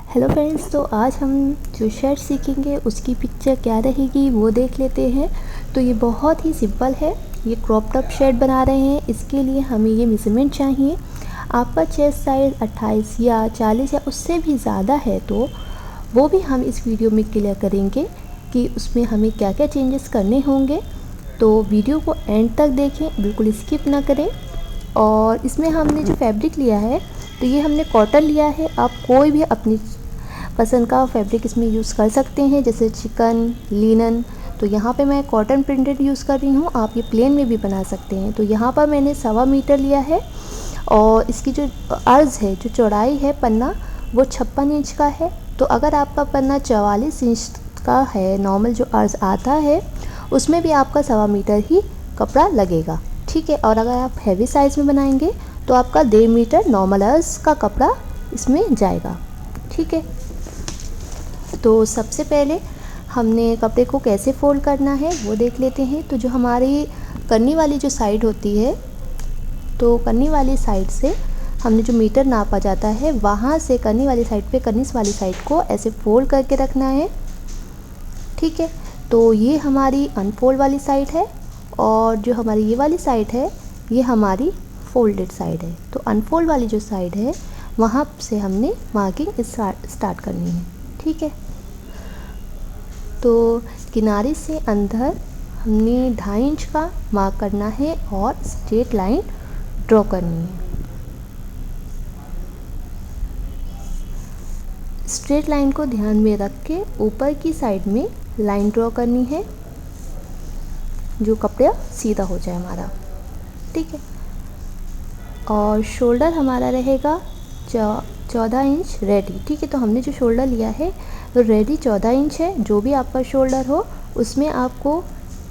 Hello friends, तो आज हम जो शर्ट सीखेंगे उसकी पिक्चर क्या रहेगी वो देख लेते हैं। तो ये बहुत ही सिंपल है। ये क्रॉप टॉप शर्ट बना रहे हैं, इसके लिए हमें ये मेज़रमेंट चाहिए। आपका चेस्ट साइज़ 28 या 40 या उससे भी ज़्यादा है तो वो भी हम इस वीडियो में क्लियर करेंगे कि उसमें हमें क्या क्या चेंजेस करने होंगे। तो वीडियो को एंड तक देखें, बिल्कुल स्किप ना करें। और इसमें हमने जो फैब्रिक लिया है तो ये हमने कॉटन लिया है। आप कोई भी अपनी पसंद का फैब्रिक इसमें यूज़ कर सकते हैं, जैसे चिकन, लिनन। तो यहाँ पे मैं कॉटन प्रिंटेड यूज़ कर रही हूँ, आप ये प्लेन में भी बना सकते हैं। तो यहाँ पर मैंने 1.25 मीटर लिया है और इसकी जो अर्ज़ है, जो चौड़ाई है पन्ना, वो 56 इंच का है। तो अगर आपका पन्ना 44 इंच का है, नॉर्मल जो अर्ज़ आता है, उसमें भी आपका 1.25 मीटर ही कपड़ा लगेगा, ठीक है। और अगर आप हैवी साइज़ में बनाएंगे तो आपका 1.5 मीटर नॉर्मल अर्ज़ का कपड़ा इसमें जाएगा, ठीक है। तो सबसे पहले हमने कपड़े को कैसे फ़ोल्ड करना है वो देख लेते हैं। तो जो हमारी कन्नी वाली जो साइड होती है, तो कन्नी वाली साइड से हमने जो मीटर नापा जाता है, वहाँ से कन्नी वाली साइड पे कन्नी वाली साइड को ऐसे फ़ोल्ड करके रखना है, ठीक है। तो ये हमारी अनफोल्ड वाली साइड है और जो हमारी ये वाली साइड है ये हमारी फोल्डेड साइड है। तो अनफोल्ड वाली जो साइड है वहाँ से हमने मार्किंग स्टार्ट करनी है, ठीक है। तो किनारे से अंदर हमने 2.5 इंच का मार्क करना है और स्ट्रेट लाइन ड्रॉ करनी है। स्ट्रेट लाइन को ध्यान में रख के ऊपर की साइड में लाइन ड्रॉ करनी है, जो कपड़ा सीधा हो जाए हमारा, ठीक है। और शोल्डर हमारा रहेगा 14 इंच रेडी, ठीक है। तो हमने जो शोल्डर लिया है तो रेडी 14 इंच है। जो भी आपका शोल्डर हो उसमें आपको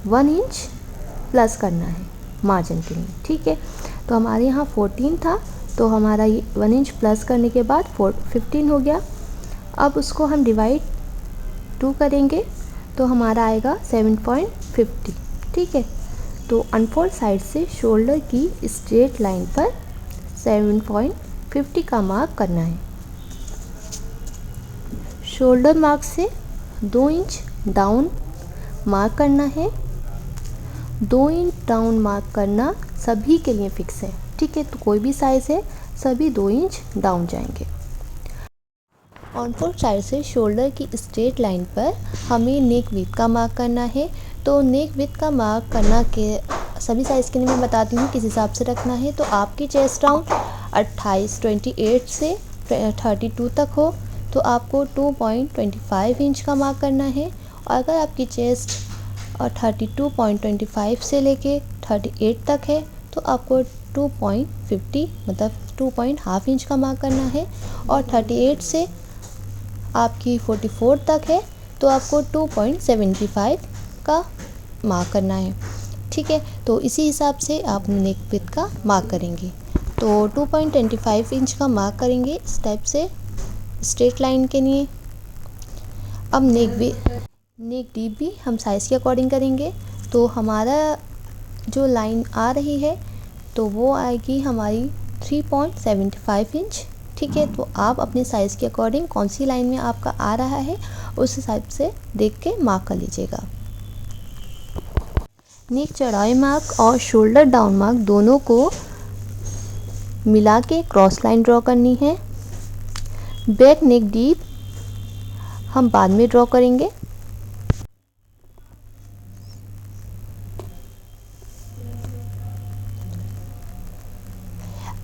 1 इंच प्लस करना है मार्जिन के लिए, ठीक है। तो हमारे यहाँ 14 था, तो हमारा ये 1 इंच प्लस करने के बाद 15 हो गया। अब उसको हम डिवाइड 2 करेंगे तो हमारा आएगा 7.50, ठीक है। तो अनफोल्ड साइड से शोल्डर की स्ट्रेट लाइन पर 7.50 का मार्क करना है। शोल्डर मार्क से 2 इंच डाउन मार्क करना है। 2 इंच डाउन मार्क करना सभी के लिए फिक्स है, ठीक है। तो कोई भी साइज़ है सभी 2 इंच डाउन जाएंगे। ऑनफोल्ड साइड से शोल्डर की स्ट्रेट लाइन पर हमें नेक विड्थ का मार्क करना है। तो नेक विड्थ का मार्क करना के सभी साइज़ के लिए मैं बताती हूँ किस हिसाब से रखना है। तो आपकी चेस्ट राउंड 28 से 32 तक हो तो आपको 2.25 इंच का मार्क करना है। और अगर आपकी चेस्ट 32.25 से लेके 38 तक है तो आपको 2.50 मतलब 2.5 इंच का मार्क करना है। और 38 से आपकी 44 तक है तो आपको 2.75 का मार्क करना है, ठीक है। तो इसी हिसाब से आप नेक विड्थ का मार्क करेंगे। तो 2.25 इंच का मार्क करेंगे इस टाइप से स्ट्रेट लाइन के लिए। अब नेक डीप भी हम साइज़ के अकॉर्डिंग करेंगे। तो हमारा जो लाइन आ रही है तो वो आएगी हमारी 3.75 इंच, ठीक है। तो आप अपने साइज़ के अकॉर्डिंग कौन सी लाइन में आपका आ रहा है उस हिसाब से देख के मार्क कर लीजिएगा। नेक चौड़ाई मार्क और शोल्डर डाउन मार्क दोनों को मिला के क्रॉस लाइन ड्रॉ करनी है। बैक नेक डीप हम बाद में ड्रॉ करेंगे।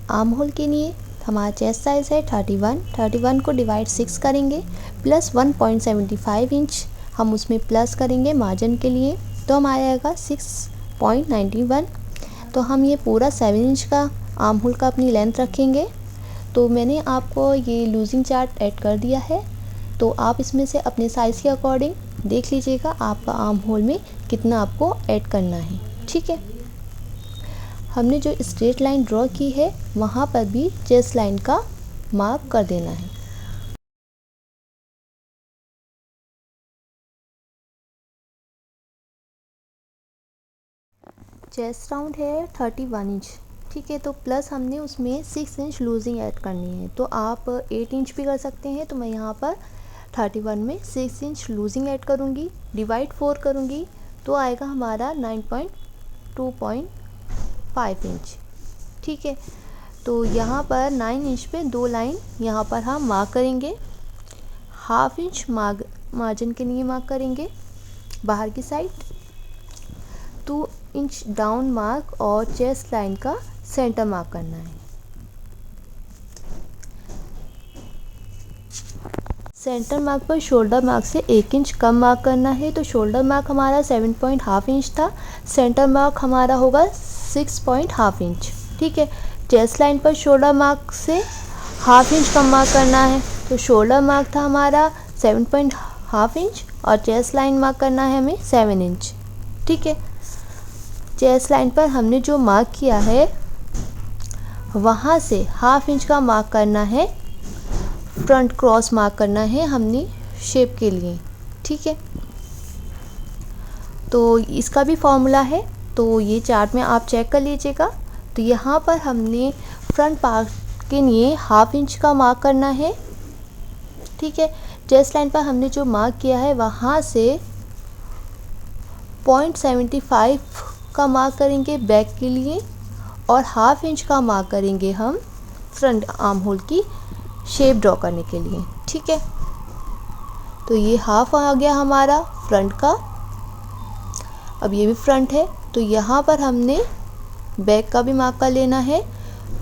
आर्म होल के लिए हमारा चेस्ट साइज़ है 31 को डिवाइड 6 करेंगे प्लस 1.75 इंच हम उसमें प्लस करेंगे मार्जिन के लिए, तो हमारा आएगा 6.91। तो हम ये पूरा 7 इंच का आर्म होल का अपनी लेंथ रखेंगे। तो मैंने आपको ये लूजिंग चार्ट ऐड कर दिया है, तो आप इसमें से अपने साइज़ के अकॉर्डिंग देख लीजिएगा आपका आर्म होल में कितना आपको ऐड करना है, ठीक है। हमने जो स्ट्रेट लाइन ड्रॉ की है वहाँ पर भी चेस्ट लाइन का मार्क कर देना है। चेस्ट राउंड है 31 इंच, ठीक है। तो प्लस हमने उसमें 6 इंच लूजिंग ऐड करनी है, तो आप 8 इंच भी कर सकते हैं। तो मैं यहाँ पर 31 में 6 इंच लूजिंग ऐड करूँगी, डिवाइड 4 करूँगी, तो आएगा हमारा 9.2.5 इंच। ठीक है। तो यहाँ पर 9 इंच पे 2 लाइन यहाँ पर हम मार्क करेंगे, हाफ इंच मार्जिन के लिए मार्क करेंगे बाहर की साइड, 2 इंच डाउन मार्क और चेस्ट लाइन का सेंटर मार्क करना है। सेंटर मार्क पर शोल्डर मार्क से 1 इंच कम मार्क करना है। तो शोल्डर मार्क हमारा 7.5 इंच था, सेंटर मार्क हमारा होगा 6.5 इंच। ठीक है। चेस्ट लाइन पर शोल्डर मार्क से हाफ इंच कम मार्क करना है। तो शोल्डर मार्क था हमारा 7.5 इंच और चेस्ट लाइन मार्क करना है हमें 7 इंच। ठीक है। चेस्ट लाइन पर हमने जो मार्क किया है वहाँ से हाफ इंच का मार्क करना है, फ्रंट क्रॉस मार्क करना है हमने शेप के लिए। ठीक है। तो इसका भी फॉर्मूला है, तो ये चार्ट में आप चेक कर लीजिएगा। तो यहाँ पर हमने फ्रंट पार्ट के लिए हाफ इंच का मार्क करना है। ठीक है। चेस्ट लाइन पर हमने जो मार्क किया है वहाँ से 0.75 का मार्क करेंगे बैक के लिए और हाफ इंच का मार्क करेंगे हम फ्रंट आर्म होल की शेप ड्रॉ करने के लिए। ठीक है। तो ये हाफ आ गया हमारा फ्रंट का। अब ये भी फ्रंट है, तो यहाँ पर हमने बैक का भी मार्क कर लेना है।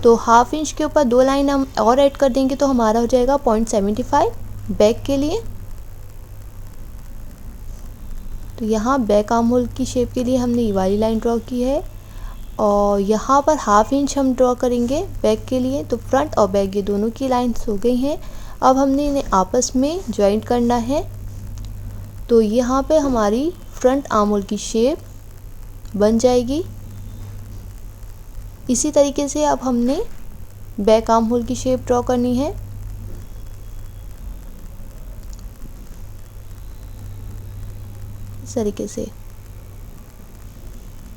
तो हाफ इंच के ऊपर 2 लाइन हम और ऐड कर देंगे, तो हमारा हो जाएगा 0.75 बैक के लिए। तो यहाँ बैक आर्म होल की शेप के लिए हमने ये वाली लाइन ड्रॉ की है और यहाँ पर हाफ इंच हम ड्रॉ करेंगे बैक के लिए। तो फ्रंट और बैक ये दोनों की लाइन्स हो गई हैं। अब हमने इन्हें आपस में ज्वाइंट करना है। तो यहाँ पे हमारी फ्रंट आर्म होल की शेप बन जाएगी। इसी तरीके से अब हमने बैक आर्म होल की शेप ड्रॉ करनी है। इस तरीके से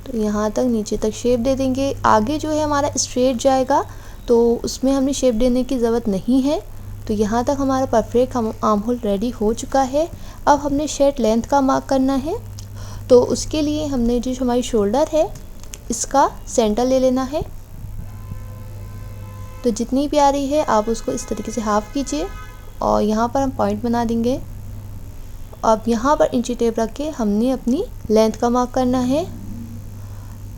तो यहाँ तक नीचे तक शेप दे देंगे। आगे जो है हमारा स्ट्रेट जाएगा, तो उसमें हमने शेप देने की ज़रूरत नहीं है। तो यहाँ तक हमारा परफेक्ट आर्म होल रेडी हो चुका है। अब हमने शर्ट लेंथ का मार्क करना है। तो उसके लिए हमने जो हमारी शोल्डर है इसका सेंटर ले लेना है। तो जितनी प्यारी है आप उसको इस तरीके से हाफ कीजिए और यहाँ पर हम पॉइंट बना देंगे। अब यहाँ पर इंची टेप रख के हमने अपनी लेंथ का मार्क करना है।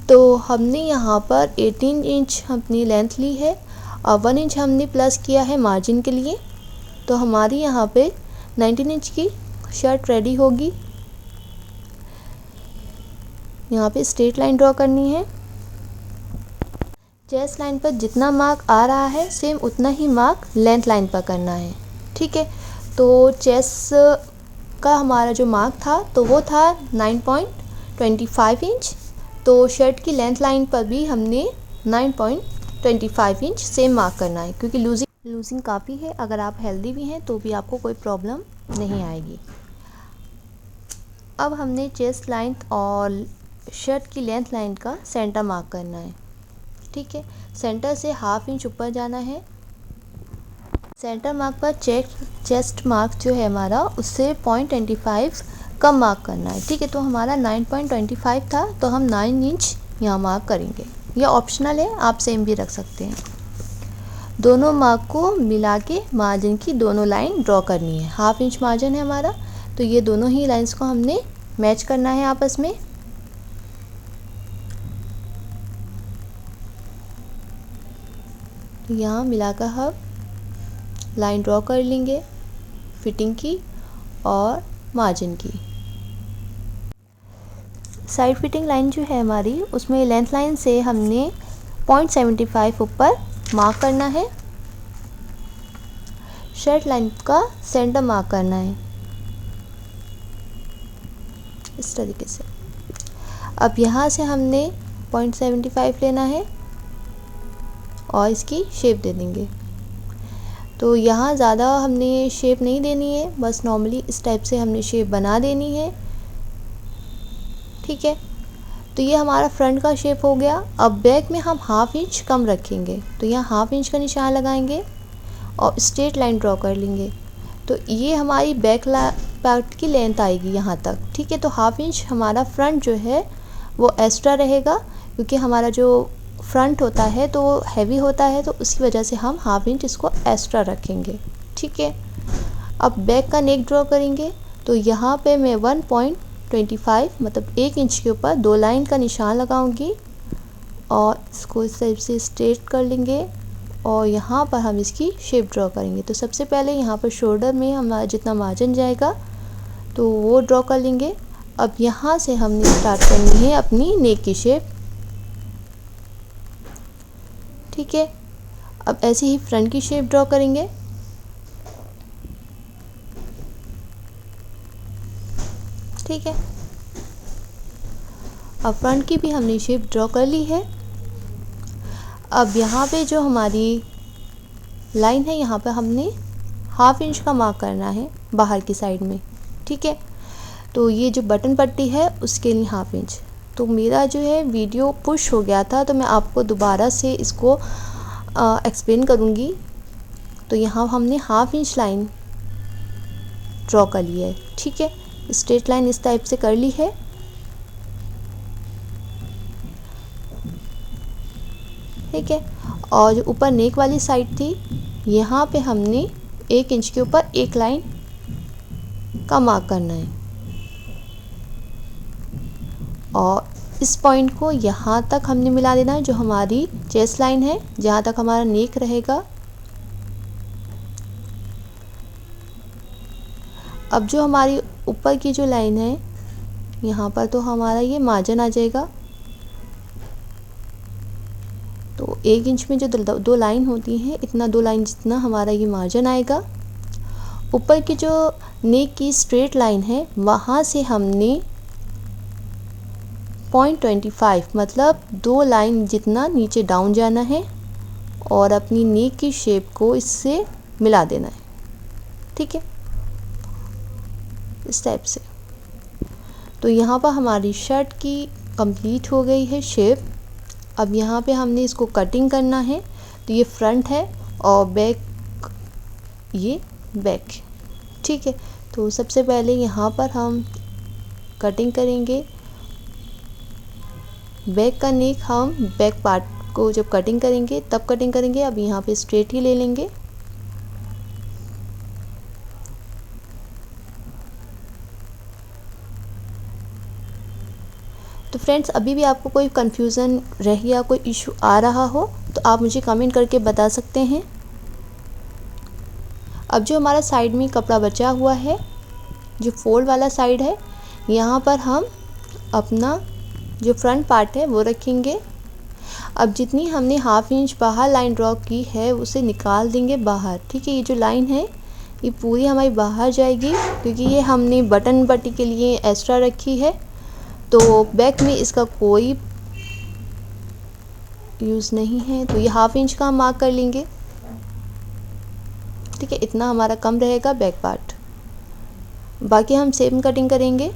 तो हमने यहाँ पर 18 इंच अपनी लेंथ ली है और 1 इंच हमने प्लस किया है मार्जिन के लिए। तो हमारी यहाँ पे 19 इंच की शर्ट रेडी होगी। यहाँ पे स्ट्रेट लाइन ड्रॉ करनी है। चेस्ट लाइन पर जितना मार्क आ रहा है सेम उतना ही मार्क लेंथ लाइन पर करना है। ठीक है। तो चेस्ट का हमारा जो मार्क था तो वो था 9.25 इंच। तो शर्ट की लेंथ लाइन पर भी हमने 9.25 इंच सेम मार्क करना है, क्योंकि लूजिंग काफ़ी है। अगर आप हेल्दी भी हैं तो भी आपको कोई प्रॉब्लम नहीं आएगी। अब हमने चेस्ट लाइन और शर्ट की लेंथ लाइन का सेंटर मार्क करना है। ठीक है। सेंटर से हाफ इंच ऊपर जाना है। सेंटर मार्क पर चेस्ट मार्क जो है हमारा उससे 0.25 कम मार्क करना है। ठीक है। तो हमारा 9.25 था, तो हम 9 इंच यहाँ मार्क करेंगे। यह ऑप्शनल है, आप सेम भी रख सकते हैं। दोनों मार्क को मिला के मार्जिन की दोनों लाइन ड्रॉ करनी है। हाफ इंच मार्जिन है हमारा, तो ये दोनों ही लाइंस को हमने मैच करना है आपस में। तो यहाँ मिलाकर हम लाइन ड्रॉ कर लेंगे फिटिंग की और मार्जिन की। साइड फिटिंग लाइन जो है हमारी उसमें लेंथ लाइन से हमने 0.75 ऊपर मार्क करना है। शर्ट लाइन का सेंटर मार्क करना है इस तरीके से। अब यहाँ से हमने 0.75 लेना है और इसकी शेप दे देंगे। तो यहाँ ज़्यादा हमने शेप नहीं देनी है, बस नॉर्मली इस टाइप से हमने शेप बना देनी है। ठीक है। तो ये हमारा फ्रंट का शेप हो गया। अब बैक में हम हाफ इंच कम रखेंगे, तो यहाँ हाफ इंच का निशान लगाएंगे और स्ट्रेट लाइन ड्रॉ कर लेंगे। तो ये हमारी बैक पार्ट की लेंथ आएगी यहाँ तक, ठीक है। तो हाफ इंच हमारा फ्रंट जो है वो एक्स्ट्रा रहेगा, क्योंकि हमारा जो फ्रंट होता है तो वो हैवी होता है, तो उसकी वजह से हम हाफ इंच इसको एक्स्ट्रा रखेंगे, ठीक है। अब बैक का नेक ड्रॉ करेंगे, तो यहाँ पे मैं 1.25 मतलब 1 इंच के ऊपर 2 लाइन का निशान लगाऊंगी और इसको इस टाइप से स्ट्रेट कर लेंगे और यहाँ पर हम इसकी शेप ड्रॉ करेंगे। तो सबसे पहले यहाँ पर शोल्डर में हमारा जितना मार्जिन जाएगा तो वो ड्रॉ कर लेंगे। अब यहाँ से हमने स्टार्ट करनी है अपनी नेक की शेप, ठीक है। अब ऐसे ही फ्रंट की शेप ड्रॉ करेंगे, ठीक है। अब फ्रंट की भी हमने शेप ड्रॉ कर ली है। अब यहाँ पे जो हमारी लाइन है यहाँ पे हमने हाफ इंच का मार्क करना है बाहर की साइड में, ठीक है। तो ये जो बटन पट्टी है उसके लिए हाफ इंच। तो मेरा जो है वीडियो पुश हो गया था, तो मैं आपको दोबारा से इसको एक्सप्लेन करूँगी। तो यहाँ हमने हाफ इंच लाइन ड्रॉ कर ली है, ठीक है। स्ट्रेट लाइन इस टाइप से कर ली है। ठीक है, और जो ऊपर नेक वाली साइड थी यहाँ पे हमने 1 इंच के ऊपर एक लाइन का मार्क करना है और इस पॉइंट को यहाँ तक हमने मिला देना है, जो हमारी चेस्ट लाइन है, जहाँ तक हमारा नेक रहेगा। अब जो हमारी ऊपर की जो लाइन है यहाँ पर तो हमारा ये मार्जिन आ जाएगा। तो 1 इंच में जो दो लाइन होती हैं, इतना 2 लाइन जितना हमारा ये मार्जिन आएगा। ऊपर की जो नेक की स्ट्रेट लाइन है वहाँ से हमने 0.25 मतलब 2 लाइन जितना नीचे डाउन जाना है और अपनी नेक की शेप को इससे मिला देना है, ठीक है, इस टाइप से। तो यहाँ पर हमारी शर्ट की कंप्लीट हो गई है शेप। अब यहाँ पे हमने इसको कटिंग करना है। तो ये फ्रंट है और बैक ये बैक, ठीक है। तो सबसे पहले यहाँ पर हम कटिंग करेंगे। बैक का नेक हम बैक पार्ट को जब कटिंग करेंगे तब कटिंग करेंगे। अब यहाँ पे स्ट्रेट ही ले लेंगे। तो फ्रेंड्स, अभी भी आपको कोई कन्फ्यूज़न रही या कोई इशू आ रहा हो तो आप मुझे कमेंट करके बता सकते हैं। अब जो हमारा साइड में कपड़ा बचा हुआ है, जो फोल्ड वाला साइड है, यहाँ पर हम अपना जो फ्रंट पार्ट है वो रखेंगे। अब जितनी हमने हाफ इंच बाहर लाइन ड्रॉ की है उसे निकाल देंगे बाहर, ठीक है। ये जो लाइन है ये पूरी हमारी बाहर जाएगी, क्योंकि ये हमने बटन पट्टी के लिए एक्स्ट्रा रखी है। तो बैक में इसका कोई यूज़ नहीं है, तो ये हाफ इंच का हम मार्क कर लेंगे, ठीक है। इतना हमारा कम रहेगा बैक पार्ट। बाकी हम सेम कटिंग करेंगे।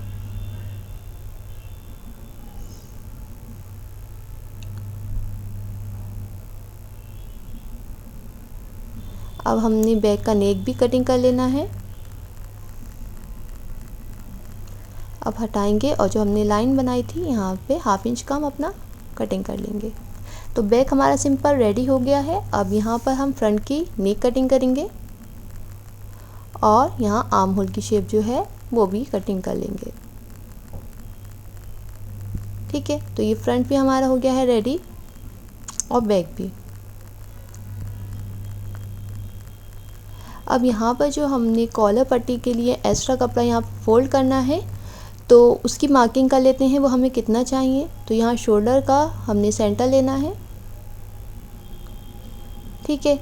अब हमने बैक का नेक भी कटिंग कर लेना है। अब हटाएंगे और जो हमने लाइन बनाई थी यहाँ पे हाफ इंच का हम अपना कटिंग कर लेंगे। तो बैक हमारा सिंपल रेडी हो गया है। अब यहाँ पर हम फ्रंट की नेक कटिंग करेंगे और यहाँ आर्म होल की शेप जो है वो भी कटिंग कर लेंगे, ठीक है। तो ये फ्रंट भी हमारा हो गया है रेडी और बैक भी। अब यहाँ पर जो हमने कॉलर पट्टी के लिए एक्स्ट्रा कपड़ा यहाँ फोल्ड करना है तो उसकी मार्किंग कर लेते हैं, वो हमें कितना चाहिए। तो यहाँ शोल्डर का हमने सेंटर लेना है, ठीक है।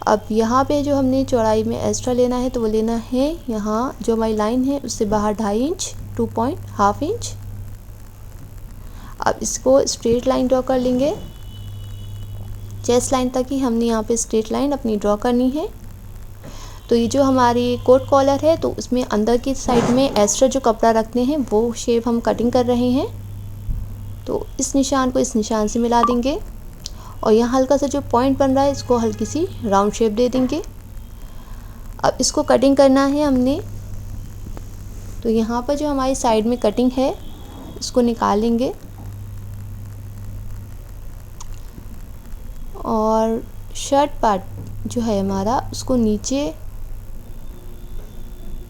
अब यहाँ पे जो हमने चौड़ाई में एक्स्ट्रा लेना है तो वो लेना है यहाँ जो हमारी लाइन है उससे बाहर 2.5 इंच, 2.5 इंच। अब इसको स्ट्रेट लाइन ड्रॉ कर लेंगे, चेस्ट लाइन तक ही हमने यहाँ पे स्ट्रेट लाइन अपनी ड्रॉ करनी है। तो ये जो हमारी कोट कॉलर है तो उसमें अंदर की साइड में एक्स्ट्रा जो कपड़ा रखते हैं वो शेप हम कटिंग कर रहे हैं। तो इस निशान को इस निशान से मिला देंगे और यहाँ हल्का सा जो पॉइंट बन रहा है इसको हल्की सी राउंड शेप दे देंगे। अब इसको कटिंग करना है हमने, तो यहाँ पर जो हमारी साइड में कटिंग है इसको निकाल लेंगे और शर्ट पार्ट जो है हमारा उसको नीचे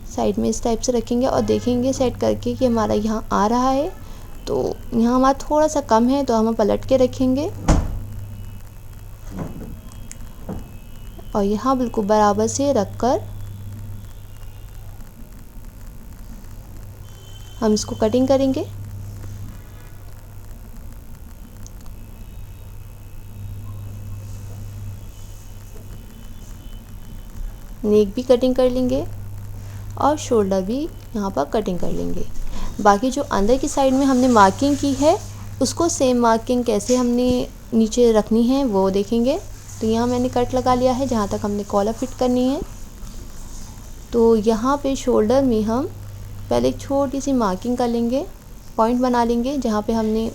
साइड में इस टाइप से रखेंगे और देखेंगे सेट करके कि हमारा यहाँ आ रहा है। तो यहाँ हमारा थोड़ा सा कम है तो हम पलट के रखेंगे और यहाँ बिल्कुल बराबर से रखकर हम इसको कटिंग करेंगे। नेक भी कटिंग कर लेंगे और शोल्डर भी यहाँ पर कटिंग कर लेंगे। बाकी जो अंदर की साइड में हमने मार्किंग की है उसको सेम मार्किंग कैसे हमने नीचे रखनी है वो देखेंगे। तो यहाँ मैंने कट लगा लिया है जहाँ तक हमने कॉलर फिट करनी है। तो यहाँ पे शोल्डर में हम पहले एक छोटी सी मार्किंग कर लेंगे, पॉइंट बना लेंगे जहाँ पे हमने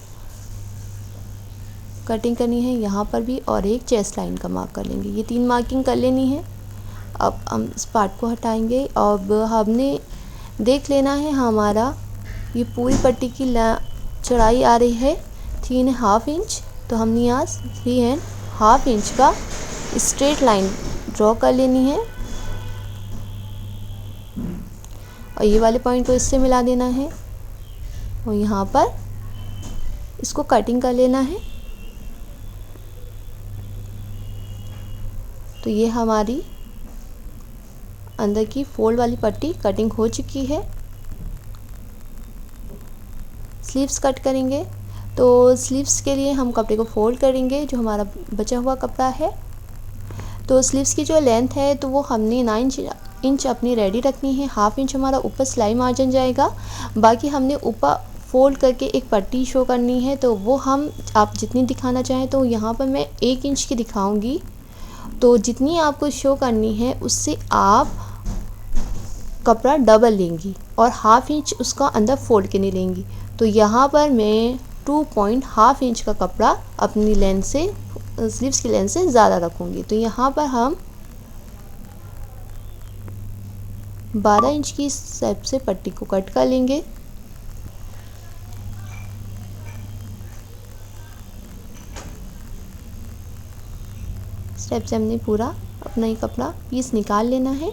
कटिंग करनी है यहाँ पर भी, और एक चेस्ट लाइन का मार्क कर लेंगे। ये 3 मार्किंग कर लेनी है। अब हम इस पार्ट को हटाएंगे। अब हमने देख लेना है हमारा ये पूरी पट्टी की चौड़ाई आ रही है 3.5 इंच। तो हमने यहाँ 3.5 इंच का स्ट्रेट लाइन ड्रॉ कर लेनी है और ये वाले पॉइंट को इससे मिला देना है और यहाँ पर इसको कटिंग कर लेना है। तो ये हमारी अंदर की फोल्ड वाली पट्टी कटिंग हो चुकी है। स्लीव्स कट करेंगे। तो स्लीव्स के लिए हम कपड़े को फोल्ड करेंगे जो हमारा बचा हुआ कपड़ा है। तो स्लीव्स की जो लेंथ है तो वो हमने 9 इंच अपनी रेडी रखनी है। 1/2 इंच हमारा ऊपर सिलाई मार्जिन जाएगा। बाकी हमने ऊपर फोल्ड करके एक पट्टी शो करनी है तो वो हम आप जितनी दिखाना चाहें। तो यहाँ पर मैं 1 इंच की दिखाऊंगी। तो जितनी आपको शो करनी है उससे आप कपड़ा डबल लेंगी और 1/2 इंच उसका अंदर फोल्ड के नहीं लेंगी। तो यहाँ पर मैं 2.5 इंच का कपड़ा अपनी लेंथ से स्लीव्स की लेंथ से ज़्यादा रखूँगी। तो यहाँ पर हम 12 इंच की स्टेप से पट्टी को कट कर लेंगे। स्टेप से हमने पूरा अपना ही कपड़ा पीस निकाल लेना है।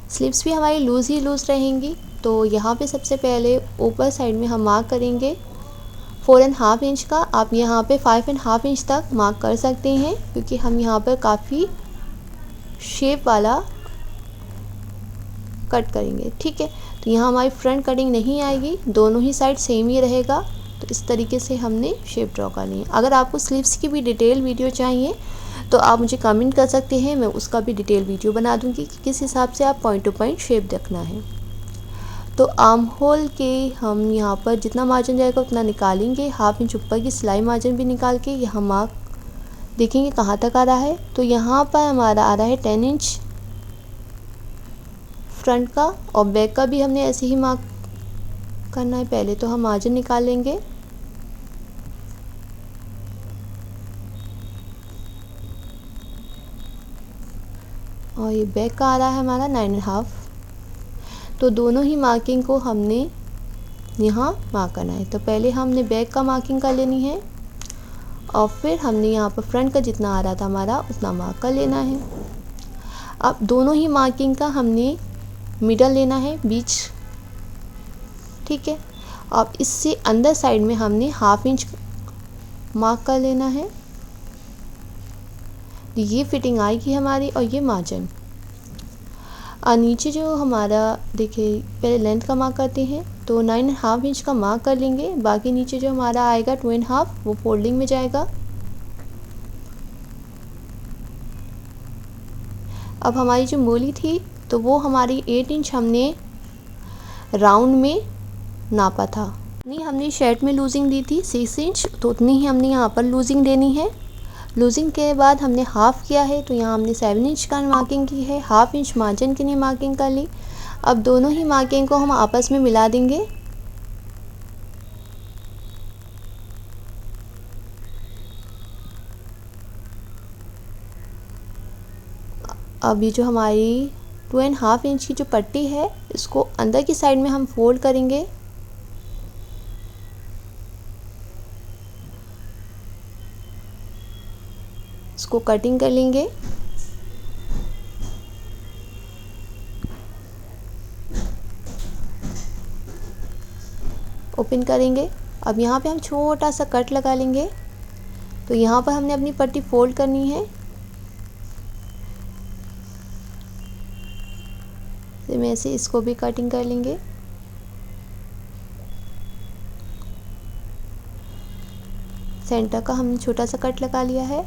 स्लीव्स भी हमारी लूज़ ही लूज़ रहेंगी। तो यहाँ पे सबसे पहले ऊपर साइड में हम मार्क करेंगे 4.5 इंच का। आप यहाँ पे 5.5 इंच तक मार्क कर सकते हैं क्योंकि हम यहाँ पर काफ़ी शेप वाला कट करेंगे। ठीक है, तो यहाँ हमारी फ्रंट कटिंग नहीं आएगी, दोनों ही साइड सेम ही रहेगा। तो इस तरीके से हमने शेप ड्रॉ करनी है। अगर आपको स्लीव्स की भी डिटेल वीडियो चाहिए तो आप मुझे कमेंट कर सकते हैं, मैं उसका भी डिटेल वीडियो बना दूंगी कि किस हिसाब से आप पॉइंट टू पॉइंट शेप रखना है। तो आर्म होल के हम यहाँ पर जितना मार्जिन जाएगा उतना निकालेंगे। 1/2 इंच ऊपर की सिलाई मार्जिन भी निकाल के यहाँ मार्क देखेंगे कहाँ तक आ रहा है। तो यहाँ पर हमारा आ रहा है 10 इंच फ्रंट का और बैक का भी हमने ऐसे ही मार्क करना है। पहले तो हम मार्जिन निकाल लेंगे और ये बैक का आ रहा है हमारा 9.5। तो दोनों ही मार्किंग को हमने यहाँ मार्क करना है। तो पहले हमने बैक का मार्किंग कर लेनी है और फिर हमने यहाँ पर फ्रंट का जितना आ रहा था हमारा उतना मार्क कर लेना है। अब दोनों ही मार्किंग का हमने मिडल लेना है, बीच। ठीक है, अब इससे अंदर साइड में हमने 1/2 इंच मार्क कर लेना है। ये फिटिंग आएगी हमारी और ये मार्जिन। और नीचे जो हमारा देखिए पहले लेंथ का मार्क करते हैं तो 9.5 इंच का मार्क कर लेंगे। बाकी नीचे जो हमारा आएगा 2.5 वो फोल्डिंग में जाएगा। अब हमारी जो मोली थी तो वो हमारी 8 इंच हमने राउंड में नापा था। नहीं, हमने शर्ट में लूजिंग दी थी 6 इंच, तो उतनी ही हमने यहाँ पर लूजिंग देनी है। लूजिंग के बाद हमने हाफ़ किया है तो यहाँ हमने 7 इंच का मार्किंग की है। 1/2 इंच मार्जिन के लिए मार्किंग कर ली। अब दोनों ही मार्किंग को हम आपस में मिला देंगे अब ये जो हमारी 2.5 इंच की जो पट्टी है इसको अंदर की साइड में हम फोल्ड करेंगे। इसको कटिंग कर लेंगे। ओपन करेंगे। अब यहाँ पे हम छोटा सा कट लगा लेंगे। तो यहाँ पर हमने अपनी पट्टी फोल्ड करनी है। सेम ऐसे इसको भी कटिंग कर लेंगे। सेंटर का हमने छोटा सा कट लगा लिया है।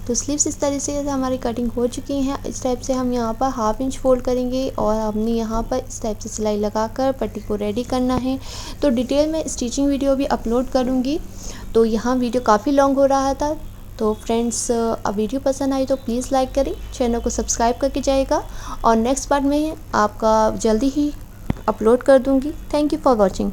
तो स्लीव्स इस तरह से हमारी कटिंग हो चुकी हैं। इस टाइप से हम यहाँ पर 1/2 इंच फोल्ड करेंगे और हमने यहाँ पर इस टाइप से सिलाई लगाकर पट्टी को रेडी करना है। तो डिटेल में स्टिचिंग वीडियो भी अपलोड करूँगी। तो यहाँ वीडियो काफ़ी लॉन्ग हो रहा था। तो फ्रेंड्स, अब वीडियो पसंद आई तो प्लीज़ लाइक करें, चैनल को सब्सक्राइब करके जाएगा और नेक्स्ट पार्ट में आपका जल्दी ही अपलोड कर दूँगी। Thank you for watching.